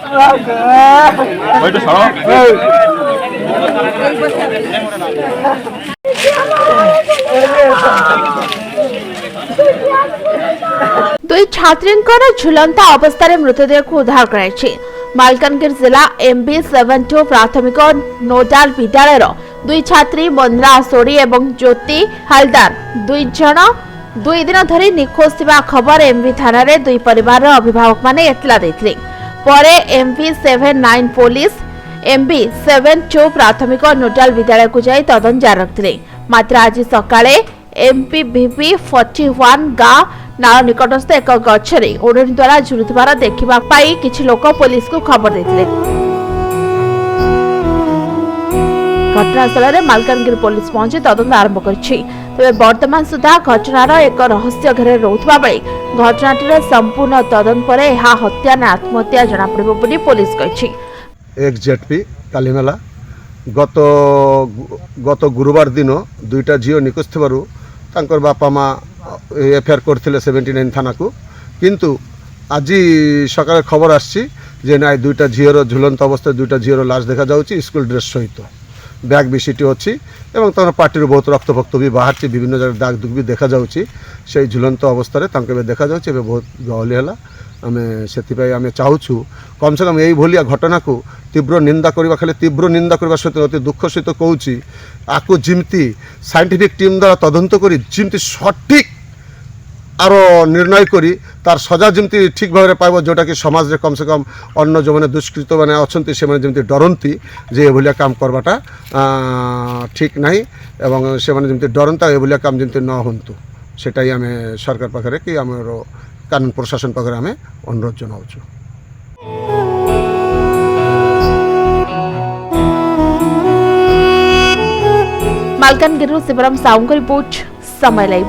दुई छात्री झुलंता अवस्था मृतदेह को उद्धार कराई। मालकानगिरी जिला MB72 प्राथमिक नोडाल विद्यालय दुई छात्री मंद्रा सोड़ी और ज्योति हालदार दुई दिन धरी निखोज थिबा खबर MB थाना रे दुई परिवार अभिभावक माने एतला देथिले। परे MB79 पुलिस MB72 प्राथमिक नोडाल विद्यालय को जाई तदन जारी रखिले। मात्र आज सकाळे MPVP41 गाँ नाल निकटस्थ एक गछरे ओडनी द्वारा झुलुथिबार देखिबा पाई किछि लोक पुलिस को खबर देथिले। घटनास्थल में मालकानगिरी पुलिस पहुंची तदंत आरंभ करिछि। तबे वर्तमान सुधा घटनार एक रहस्य घेरे रहुथिबा बेले घटनाटीर संपूर्ण तदंत पर यह हत्या ना आत्महत्या जना पड़िबो बोली पुलिस कहिछि। एक जेटपी कालीमेला गत गुरुवार दिन दुईटा झील निखोज थिबारु तांकर बापा माँ एफआईआर करथिले 79 थाना को, किंतु आज सकाळे खबर आछि जे ना दुईटा झीर झुलंत अवस्था दुईटा झीर लाश देखा जाउछि स्कूल ड्रेस सहित बैग भी सीटी अच्छी और तर पार्टी बहुत रक्तभक्त भी बाहर विभिन्न जगह दाग दुख भी देखा जाउछि। से झुलंत अवस्था देखा जाउछि बहुत गहली है। आम से चाहूँ कम से कम यही भलिया घटना को तीव्र निंदा करवा खाली तीव्र निंदा करवा सहित अति दुख सहित कहूँ आपको जमती साइंटिफिक टीम द्वारा तदंत करी जमती सठिक आर निर्णय करी तार सजा जमती ठीक भाव में पाइब जोटा कि समाज रे कम से कम अन्य जो मैंने दुष्कृत मैंने अच्छा से जमी डरती जे एभलिया काम करवाटा ठीक नहीं एवं से जमी डरता एभलिया काम जमी न हूँ सेटाई आम सरकार पाखे कि आम कानून प्रशासन पाखे आम अनुरोध जनाऊँ। मालकानगिरी शिवराम साहू रिपोर्ट समय लाइव।